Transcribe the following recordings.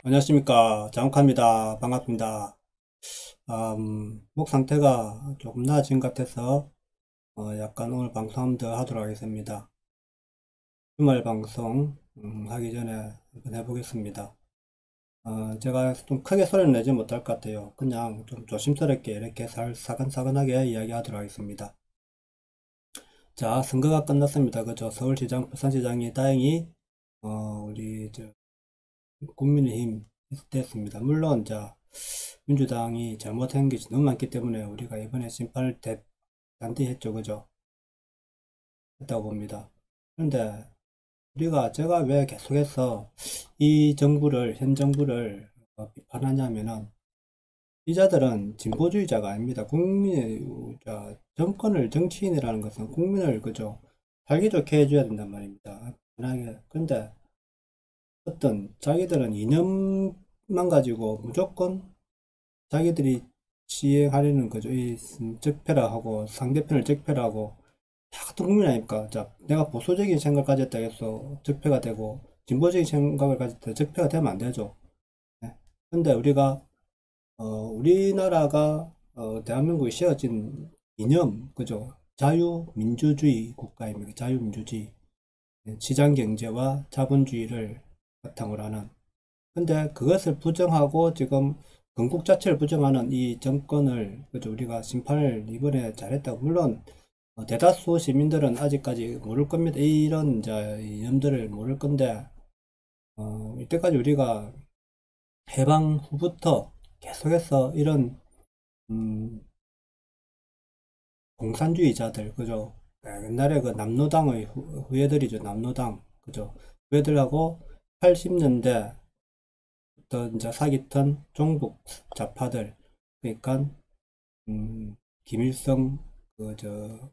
안녕하십니까. 장욱합니다. 반갑습니다. 목 상태가 조금 나아진 것 같아서 약간 오늘 방송 한번 더 하도록 하겠습니다. 주말 방송 하기 전에 한번 해보겠습니다. 제가 좀 크게 소리를 내지 못할 것 같아요. 그냥 좀 조심스럽게 이렇게 사근사근하게 이야기하도록 하겠습니다. 자, 선거가 끝났습니다. 그죠? 서울시장, 부산시장이 다행히 우리 국민의힘 됐습니다. 물론 민주당이 잘못한 것이 너무 많기 때문에 우리가 이번에 심판을 단디 했죠. 그죠? 했다고 봅니다. 그런데 제가 왜 계속해서 현 정부를 비판하냐면은 이자들은 진보주의자가 아닙니다. 정권을, 정치인이라는 것은 국민을, 그죠? 살기 좋게 해줘야 된단 말입니다. 만약에, 근데 자기들은 이념만 가지고 무조건 자기들이 시행하려는 거죠. 적폐라 하고 상대편을 적폐라 하고 다 같은 국민 아닙니까? 자, 내가 보수적인 생각을 가졌다 해서 적폐가 되고 진보적인 생각을 가졌다 해서 적폐가 되면 안 되죠. 네. 근데 우리나라가 대한민국이 씌워진 이념, 그죠? 자유민주주의 국가입니다. 자유민주주의. 네, 시장경제와 자본주의를 바탕으로 하는. 근데 그것을 부정하고 지금 건국 자체를 부정하는 이 정권을, 그죠? 우리가 심판을 이번에 잘했다고. 물론 대다수 시민들은 아직까지 모를 겁니다. 이런 이제 이념들을 모를 건데 이때까지 우리가 해방 후부터 계속해서 이런 음, 공산주의자들, 그죠? 옛날에 그 남노당의 후예들이죠. 남노당, 그죠? 후예들하고 80년대 이제 사기던 종북 좌파들, 그러니까 김일성 그저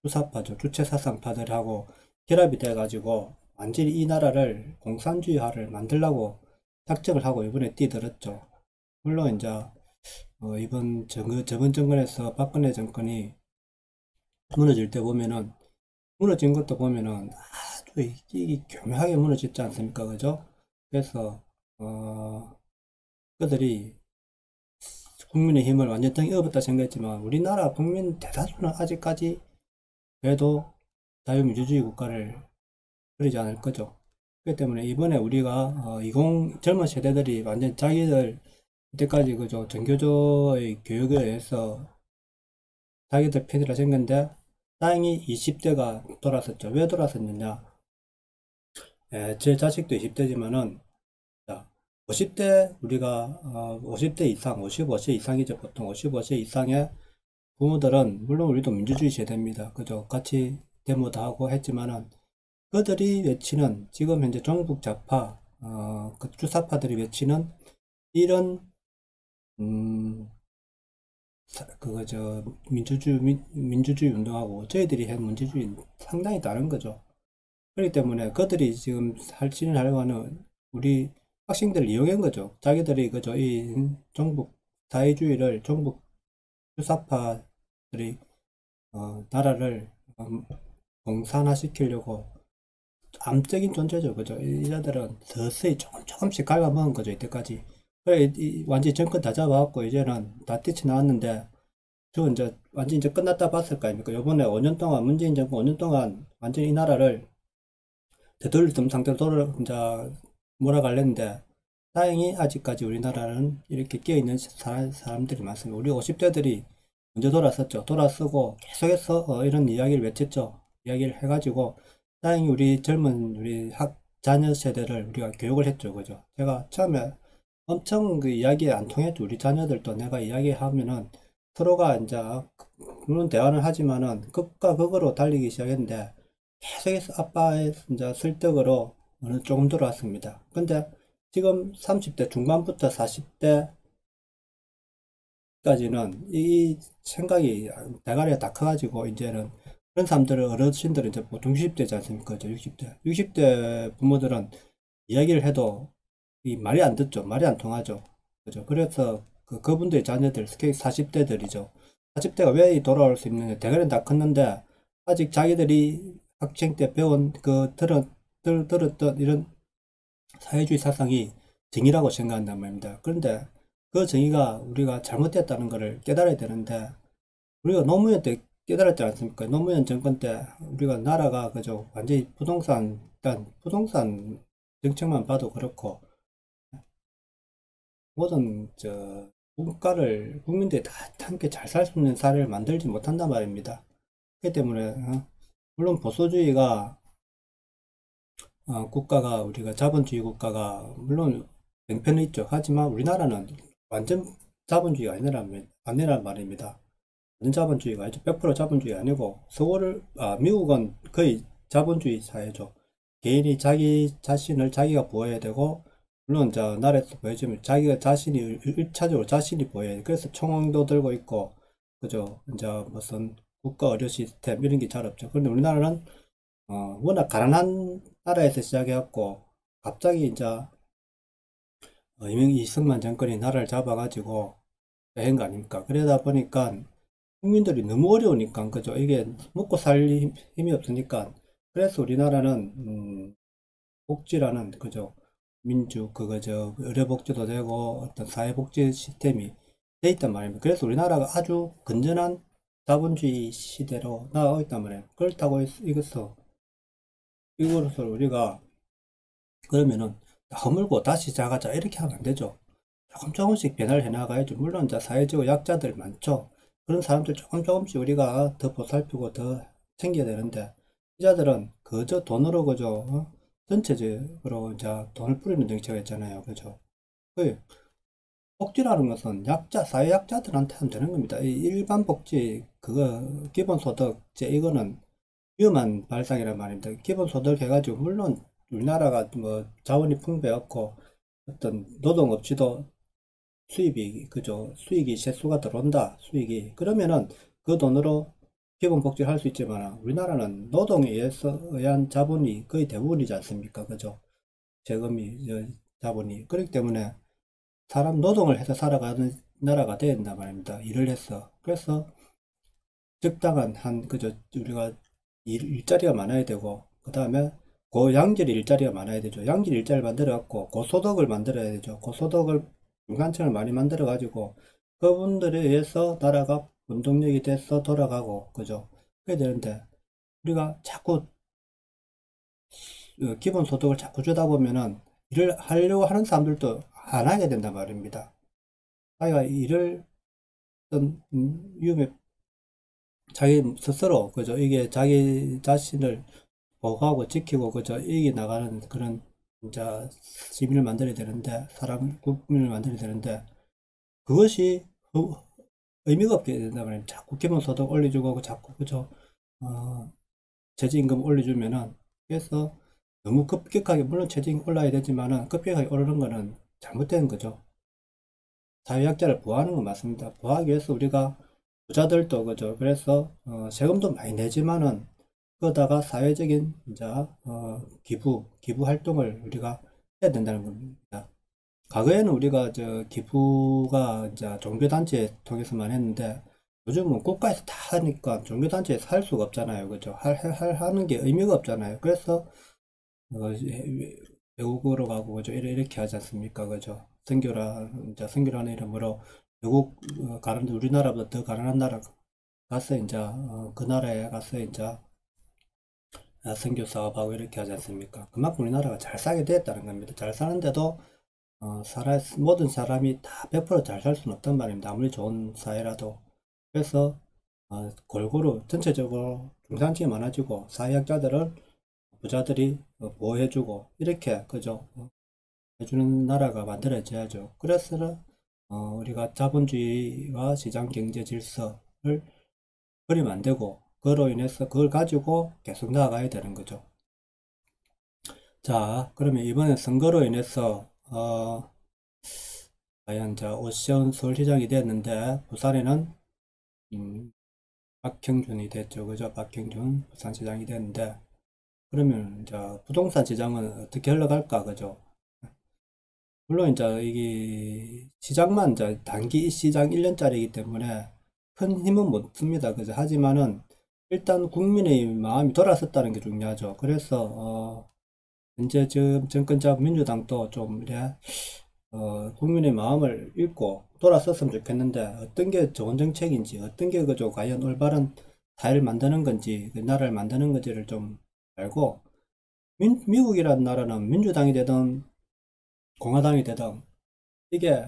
주사파죠. 주체사상파들하고 결합이 돼가지고 완전히 이 나라를 공산주의화를 만들려고 작정을 하고 이번에 뛰들었죠. 물론 이제 저번 정권에서 박근혜 정권이 무너질 때 보면은 무너진 것도 보면은 아주 이게 교묘하게 무너졌지 않습니까? 그죠? 그래서 그들이 국민의 힘을 완전 히 잃어버렸다 생각했지만 우리나라 국민 대다수는 아직까지 그래도 자유민주주의 국가를 그러지 않을 거죠. 그렇기 때문에 이번에 우리가 20 젊은 세대들이 완전 자기들 이때까지 그저 전교조의 교육에 의해서 자기들 편이라 생겼는데 다행히 20대가 돌아섰죠. 왜 돌아섰느냐? 제 자식도 20대지만은 50대 우리가 50대 이상, 55세 이상이죠. 보통 55세 이상의 부모들은 물론 우리도 민주주의 세대입니다. 그죠? 같이 데모도 하고 했지만은 그들이 외치는 지금 현재 종북 좌파 그 주사파들이 외치는 이런 음, 그거 민주주의 운동하고 저희들이 한 민주주의 상당히 다른 거죠. 그렇기 때문에 그들이 지금 실현하려고 하는 우리 학생들을 이용한 거죠. 자기들이 그저 이 종북 사회주의를 종북 주사파들이 나라를 공산화시키려고 암적인 존재죠. 그죠? 이자들은 서서히 조금씩 갉아먹은 거죠. 이때까지. 그래, 완전히 정권 다 잡아갖고 이제는 다 뛰쳐나왔는데 저 이제 완전 이제 끝났다 봤을 거 아닙니까? 요번에 5년 동안 문재인 정권 5년 동안 완전히 이 나라를 되돌리던 상태로 이제 몰아가려는데 다행히 아직까지 우리나라는 이렇게 깨어있는 사람들이 많습니다. 우리 50대들이 먼저 돌아섰죠. 돌아서고 계속해서 이런 이야기를 외쳤죠. 이야기를 해가지고 다행히 우리 자녀 세대를 우리가 교육을 했죠. 그죠? 제가 처음에 엄청 그 이야기에 안 통했죠. 우리 자녀들도 내가 이야기하면은 서로가 이제 물론 대화는 하지만은 극과 극으로 달리기 시작했는데 계속해서 아빠의 이제 설득으로 어느 조금 들어왔습니다. 근데 지금 30대 중반부터 40대까지는 이 생각이 대가리가 다 커가지고 이제는 그런 사람들은 어르신들은 이제 보통 60대지 않습니까? 60대. 60대 부모들은 이야기를 해도 이 말이 안 듣죠. 말이 안 통하죠. 그죠? 그래서 그분들의 자녀들, 특히 40대들이죠. 40대가 왜 돌아올 수 있느냐. 대가리는 다 컸는데 아직 자기들이 학생 때 배운 들었던 이런 사회주의 사상이 정의라고 생각한단 말입니다. 그런데 그 정의가 우리가 잘못됐다는 것을 깨달아야 되는데, 우리가 노무현 때 깨달았지 않습니까? 노무현 정권 때 우리가 나라가 그저 완전히 부동산, 일단 부동산 정책만 봐도 그렇고, 모든 국가를 국민들이 다 함께 잘 살 수 있는 사회를 만들지 못한단 말입니다. 그렇기 때문에 물론 보수주의가 국가가 우리가 자본주의 국가가 물론 맹편은 있죠. 하지만 우리나라는 완전 자본주의가 아니란 말입니다. 완전 자본주의가 아니죠. 100% 자본주의 아니고 미국은 거의 자본주의 사회죠. 개인이 자기 자신을 자기가 보호해야 되고, 물론 나라에서 보여주면 자기가 자신이 일차적으로 자신이 보여야 돼. 그래서 총도 들고 있고, 그죠. 무슨 국가 의료 시스템 이런 게 잘 없죠. 그런데 우리나라는 워낙 가난한 나라에서 시작해갖고 갑자기 이승만 정권이 나라를 잡아가지고 한 거 아닙니까? 그러다 보니까 국민들이 너무 어려우니까, 그죠? 이게 먹고 살 힘이 없으니까. 그래서 우리나라는 복지라는, 그죠? 의료복지도 되고 어떤 사회복지 시스템이 돼 있단 말입니다. 그래서 우리나라가 아주 건전한 자본주의 시대로 나아가고 있단 말이에요. 그렇다고 이것을 우리가 그러면은 허물고 다시 시작하자 이렇게 하면 안 되죠. 조금 조금씩 변화를 해 나가야죠. 물론 사회적으로 약자들 많죠. 그런 사람들 조금 조금씩 우리가 더 보살피고 더 챙겨야 되는데, 이자들은 그저 돈으로 그저 전체적으로 돈을 뿌리는 정책이 있잖아요. 그죠? 그 복지라는 것은 사회 약자들한테 하면 되는 겁니다. 이 일반 복지, 기본소득제, 이거는 위험한 발상이란 말입니다. 기본소득 해가지고, 물론 우리나라가 뭐 자원이 풍부해갖고 어떤 노동업체도 그죠. 수익이 세수가 들어온다. 수익이. 그러면은 그 돈으로 기본복지를 할 수 있지만, 우리나라는 노동에 의한 자본이 거의 대부분이지 않습니까? 그죠. 세금이, 자본이. 그렇기 때문에 사람 노동을 해서 살아가는 나라가 돼야 된단 말입니다. 일을 해서. 그래서 적당한 그죠. 우리가 일자리가 많아야 되고, 그 다음에 고양질 일자리가 많아야 되죠. 양질 일자리를 만들어 갖고 고소득을 만들어야 되죠. 고소득을 중산층을 많이 만들어 가지고 그분들에 의해서 나라가 운동력이 돼서 돌아가고, 그죠. 그래야 되는데 우리가 자꾸 기본소득을 자꾸 주다 보면은 일을 하려고 하는 사람들도 안 하게 된단 말입니다. 자기가 일을 어떤 위험에 자기 스스로, 그죠. 이게 자기 자신을 보호하고 지키고, 그저 이기 나가는 그런 이제 시민을 만들어야 되는데, 국민을 만들어야 되는데, 그것이 의미가 없게 된다 말이에요. 자꾸 기본소득 올려주고 자꾸 그저 최저임금 올려주면은, 그래서 너무 급격하게, 물론 최저임금 올라야 되지만은 급격하게 오르는 거는 잘못된 거죠. 사회약자를 보호하는 건 맞습니다. 보호하기 위해서 우리가 부자들도, 그죠. 그래서 세금도 많이 내지만은 그러다가 사회적인 기부 활동을 우리가 해야 된다는 겁니다. 과거에는 우리가 기부가 종교단체 통해서만 했는데, 요즘은 국가에서 다 하니까 종교단체에서 할 수가 없잖아요. 그죠? 하는 게 의미가 없잖아요. 그래서 외국으로 가고, 그죠? 이렇게 하지 않습니까? 그죠? 선교라는 이름으로 외국 가는데, 우리나라보다 더 가난한 나라 가서 그 나라에 가서 선교 사업하고 이렇게 하지 않습니까? 그만큼 우리나라가 잘 살게 되었다는 겁니다. 잘 사는데도 모든 사람이 다 100%잘 살 수는 없단 말입니다. 아무리 좋은 사회라도. 그래서 골고루 전체적으로 중산층이 많아지고, 사회학자들은 부자들이 보호해주고, 이렇게 그죠. 해주는 나라가 만들어져야죠. 그래서 우리가 자본주의와 시장경제 질서를 버리면 안 되고, 그로 인해서 그걸 가지고 계속 나아가야 되는 거죠. 자, 그러면 이번에 선거로 인해서 과연 오시원 서울시장이 됐는데, 부산에는 박형준이 됐죠. 그죠? 박형준 부산시장이 됐는데, 그러면 부동산 시장은 어떻게 흘러갈까? 그죠? 물론 이게 시장만 단기 시장 1년짜리이기 때문에 큰 힘은 못 씁니다. 그죠? 하지만은 일단 국민의 마음이 돌아섰다는 게 중요하죠. 그래서 현재 지금 정권 잡은 민주당도 좀 이래 국민의 마음을 읽고 돌아섰으면 좋겠는데 어떤 게 좋은 정책인지 어떤 게 그저 과연 올바른 사회를 만드는 건지 그 나라를 만드는 건지를 좀 알고 미국이라는 나라는 민주당이 되든 공화당이 되든 이게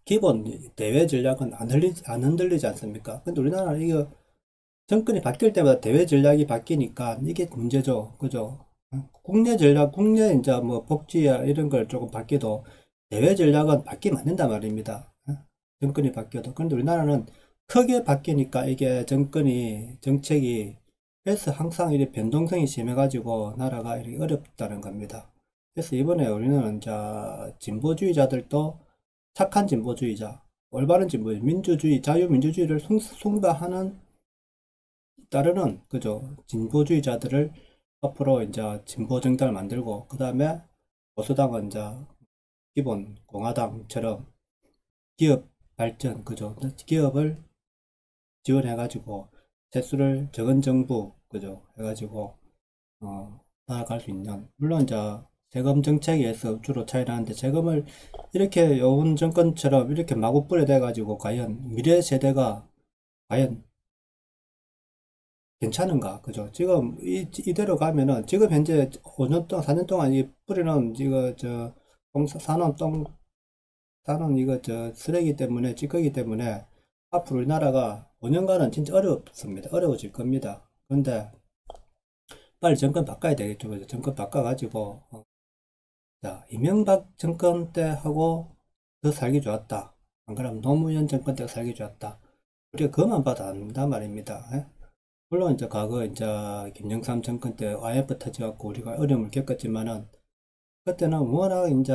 기본 대외 전략은 안 흔들리지 않습니까? 근데 우리나라는 이거 정권이 바뀔 때마다 대외 전략이 바뀌니까 이게 문제죠. 그죠? 국내 전략, 국내 이제 뭐 복지야 이런 걸 조금 바뀌어도 대외 전략은 바뀌면 안 된단 말입니다. 정권이 바뀌어도. 그런데 우리나라는 크게 바뀌니까 이게 정책이 그래서 항상 이렇게 변동성이 심해가지고 나라가 이렇게 어렵다는 겁니다. 그래서 이번에 우리는 자 진보주의자들도 착한 진보주의자, 올바른 진보주의, 민주주의, 자유민주주의를 숭배하는 따르는 그죠 진보주의자들을 앞으로 이제 진보 정당을 만들고 그 다음에 보수당은 이제 기본 공화당처럼 기업 발전 그죠 기업을 지원해 가지고 세수를 적은 정부 그죠 해가지고 나아갈 수 있는 물론 이제 세금 정책에서 주로 차이 나는데 세금을 이렇게 요번 정권처럼 이렇게 마구 뿌려대 가지고 과연 미래 세대가 과연 괜찮은가? 그죠? 지금 이대로 가면은 지금 현재 5년 동안 4년 동안 이 뿌리는 이거 산업 이거 쓰레기 때문에 찌꺼기 때문에 앞으로 우리나라가 5년간은 진짜 어렵습니다. 어려워질 겁니다. 그런데 빨리 정권 바꿔야 되겠죠. 그죠? 정권 바꿔가지고 자 이명박 정권 때 하고 더 살기 좋았다. 안 그러면 노무현 정권 때 살기 좋았다. 우리가 그것만 봐도 안다 말입니다. 예? 물론 이제 과거 이제 김영삼 정권 때 IMF 터져갖고 우리가 어려움을 겪었지만은 그때는 워낙 이제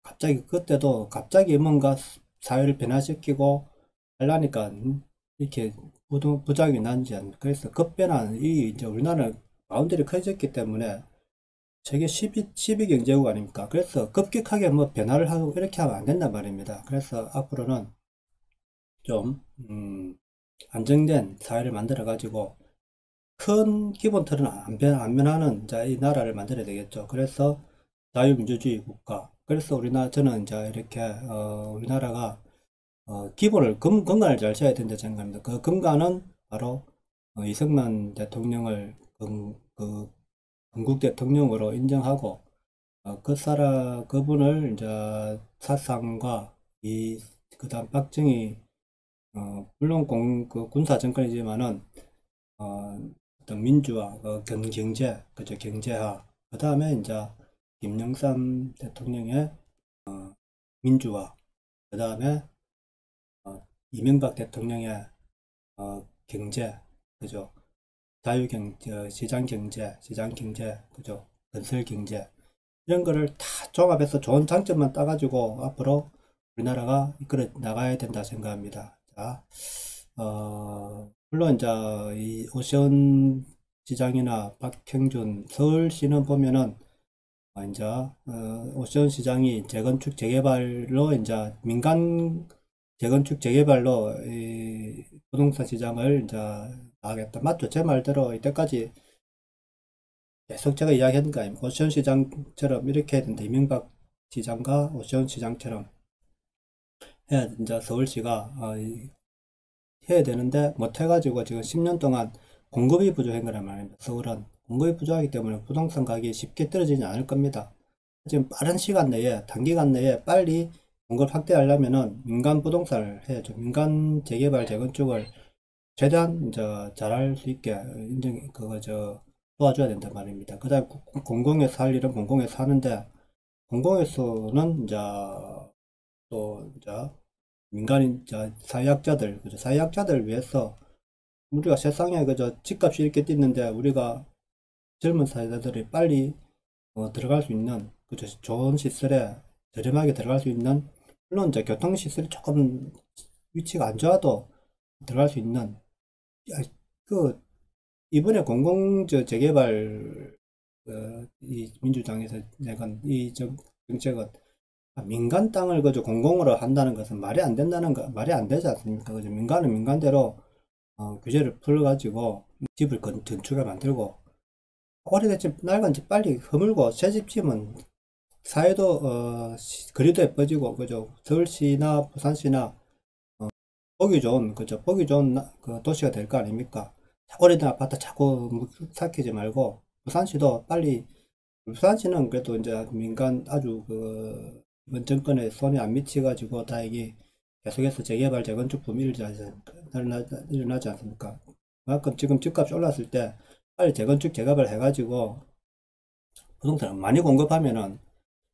갑자기 그때도 갑자기 뭔가 사회를 변화시키고 하려니까 이렇게 부작용이 난지 않 그래서 급변한 이 이제 우리나라는 바운더리 커졌기 때문에 세계 10위 경제국 아닙니까? 그래서 급격하게 뭐 변화를 하고 이렇게 하면 안 된단 말입니다. 그래서 앞으로는 좀 안정된 사회를 만들어 가지고 큰 기본 틀은 안 변하는 이 나라를 만들어야 되겠죠. 그래서 자유민주주의 국가. 그래서 저는 이제 이렇게 우리나라가 기본을 근간을 잘 세워야 된다 생각합니다. 그 근간은 바로 이승만 대통령을 건국 대통령으로 인정하고 그분을 이제 사상과 그다음 박정희 물론 그 군사 정권이지만은 어떤 민주화, 경제, 그죠 경제화. 그 다음에 이제 김영삼 대통령의 민주화. 그 다음에 이명박 대통령의 경제, 그죠 시장 경제, 그죠 건설 경제. 이런 거를 다 종합해서 좋은 장점만 따가지고 앞으로 우리나라가 이끌어 나가야 된다 생각합니다. 자, 물론 이제 이 오션 시장이나 박형준 서울시는 보면은 이제 오션 시장이 재건축 재개발로 이제 민간 재건축 재개발로 이 부동산 시장을 이제 나가겠다. 맞죠? 제 말대로 이때까지 계속 제가 이야기했는 거 아닙니까? 오션 시장처럼 이렇게 해야 된다. 이명박 시장과 오션 시장처럼 해야 이제 서울시가 해야 되는데 못해가지고 지금 10년 동안 공급이 부족한 거란 말입니다. 서울은 공급이 부족하기 때문에 부동산 가격이 쉽게 떨어지지 않을 겁니다. 지금 빠른 시간 내에 단기간 내에 빨리 공급 확대하려면은 민간 부동산을 해야죠. 민간 재개발 재건축을 최대한 이제 잘할 수 있게 도와줘야 된단 말입니다. 그 다음에 공공에서 할 일은 공공에서 하는데 공공에서는 이제 또 이제 민간인 사회학자들 그죠 사회학자들을 위해서 우리가 세상에 그저 집값이 이렇게 뛰는데 우리가 젊은 사회자들이 빨리 들어갈 수 있는 그죠 좋은 시설에 저렴하게 들어갈 수 있는 물론 이제 교통시설이 조금 위치가 안 좋아도 들어갈 수 있는 그 이번에 재개발 이 민주당에서 내건 이 정책은 민간 땅을 그저 공공으로 한다는 것은 말이 안 된다는 거 말이 안 되지 않습니까? 그죠 민간은 민간대로 규제를 풀어가지고 집을 건축해 만들고 오래됐지 낡은지 빨리 허물고 새집 지으면 사회도 거리도 예뻐지고 그죠. 서울시나 부산시나 보기 좋은 그죠. 보기 좋은 그 도시가 될 거 아닙니까? 오래된 아파트 자꾸 삭히지 말고 부산시도 빨리 부산시는 그래도 이제 민간 아주 그 이번 정권에 손이 안 미치가지고 다행히 계속해서 재개발 재건축 붐이 일어나지 않습니까? 그만큼 지금 집값이 올랐을 때 빨리 재건축 재개발 해가지고 부동산을 많이 공급하면은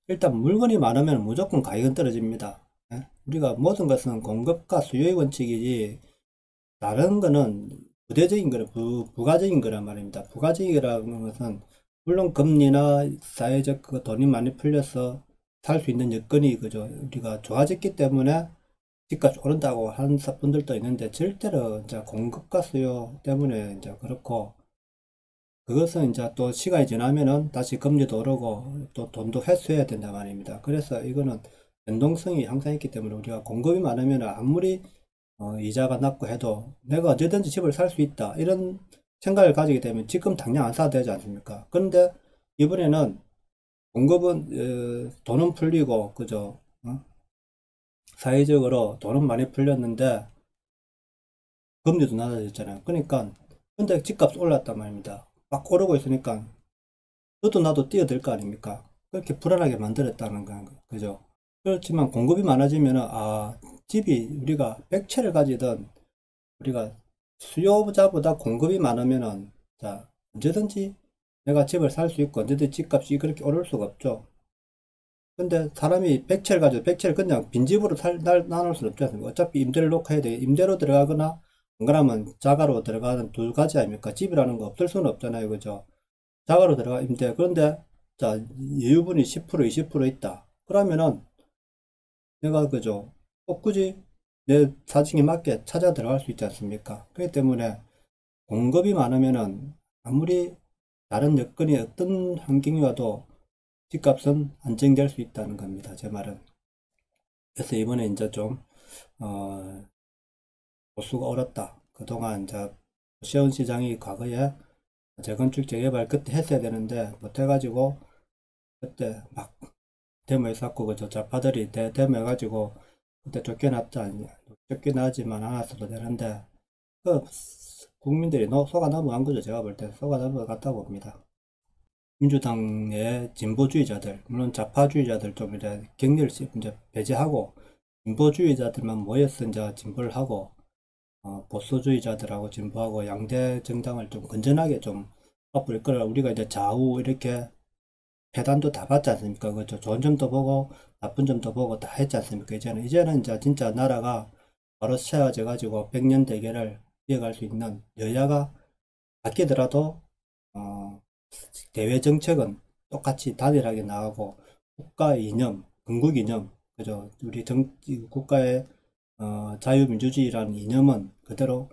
일단 물건이 많으면 무조건 가격은 떨어집니다. 예? 우리가 모든 것은 공급과 수요의 원칙이지 다른 거는 부대적인 거는 부가적인 거란 말입니다. 부가적이라는 것은 물론 금리나 사회적 그 돈이 많이 풀려서 살 수 있는 여건이 그죠. 우리가 좋아졌기 때문에 집값이 오른다고 하는 분들도 있는데 절대로 이제 공급과 수요 때문에 이제 그렇고 그것은 이제 또 시간이 지나면은 다시 금리도 오르고 또 돈도 회수해야 된단 말입니다. 그래서 이거는 변동성이 항상 있기 때문에 우리가 공급이 많으면 아무리 이자가 낮고 해도 내가 언제든지 집을 살 수 있다 이런 생각을 가지게 되면 지금 당장 안 사도 되지 않습니까? 그런데 이번에는 공급은 돈은 풀리고 그죠? 사회적으로 돈은 많이 풀렸는데 금리도 낮아졌잖아요. 그러니까 근데 집값이 올랐단 말입니다. 막 오르고 있으니까 너도 나도 뛰어들 거 아닙니까? 그렇게 불안하게 만들었다는 거예요. 그죠? 그렇지만 공급이 많아지면은 집이 우리가 100채를 가지던 우리가 수요자보다 공급이 많으면은 자 언제든지 내가 집을 살 수 있고 언제든지 집값이 그렇게 오를 수가 없죠. 근데 사람이 100채를 가지고 100채를 그냥 빈집으로 나눌 수는 없지 않습니까? 어차피 임대를 놓고 해야 돼. 임대로 들어가거나 안 그러면 자가로 들어가는 두 가지 아닙니까? 집이라는 거 없을 수는 없잖아요. 그죠? 자가로 들어가 임대. 그런데 자 여유분이 10% 20% 있다. 그러면은 내가 그죠? 꼭 굳이 내 사정에 맞게 찾아 들어갈 수 있지 않습니까? 그렇기 때문에 공급이 많으면은 아무리 다른 여건이 어떤 환경이 와도 집값은 안정될 수 있다는 겁니다. 제 말은. 그래서 이번에 이제 좀 보수가 옳았다. 그동안 이제 시원 시장이 과거에 재건축 재개발 그때 했어야 되는데 못해가지고 그때 막 데모했었고 그저 좌파들이 데모해가지고 그때 쫓겨나지만 않았어도 되는데 그 국민들이 속아 넘어간 거죠. 제가 볼 때 속아 넘어갔다고 봅니다. 민주당의 진보주의자들 물론 좌파주의자들 좀 이제 격리를 이제 배제하고 진보주의자들만 모여서 이제 진보를 하고 보수주의자들하고 진보하고 양대 정당을 좀 건전하게 좀 엎을 거라 우리가 이제 좌우 이렇게 패단도 다 봤지 않습니까? 그렇죠. 좋은 점도 보고 나쁜 점도 보고 다 했지 않습니까? 이제는 이제 진짜 나라가 바로 세워져 가지고 100년 대계를 이어갈 수 있는 여야가 바뀌더라도 대외 정책은 똑같이 단일하게 나가고 국가 이념, 건국 이념, 그죠? 우리 국가의 자유민주주의라는 이념은 그대로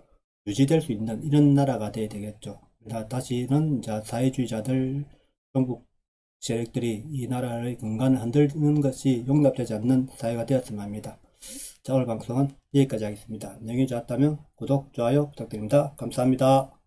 유지될 수 있는 이런 나라가 돼야 되겠죠. 다시는 이제 사회주의자들, 정부 세력들이 이 나라의 근간을 흔드는 것이 용납되지 않는 사회가 되었으면 합니다. 자, 오늘 방송은 여기까지 하겠습니다. 내용이 좋았다면 구독, 좋아요 부탁드립니다. 감사합니다.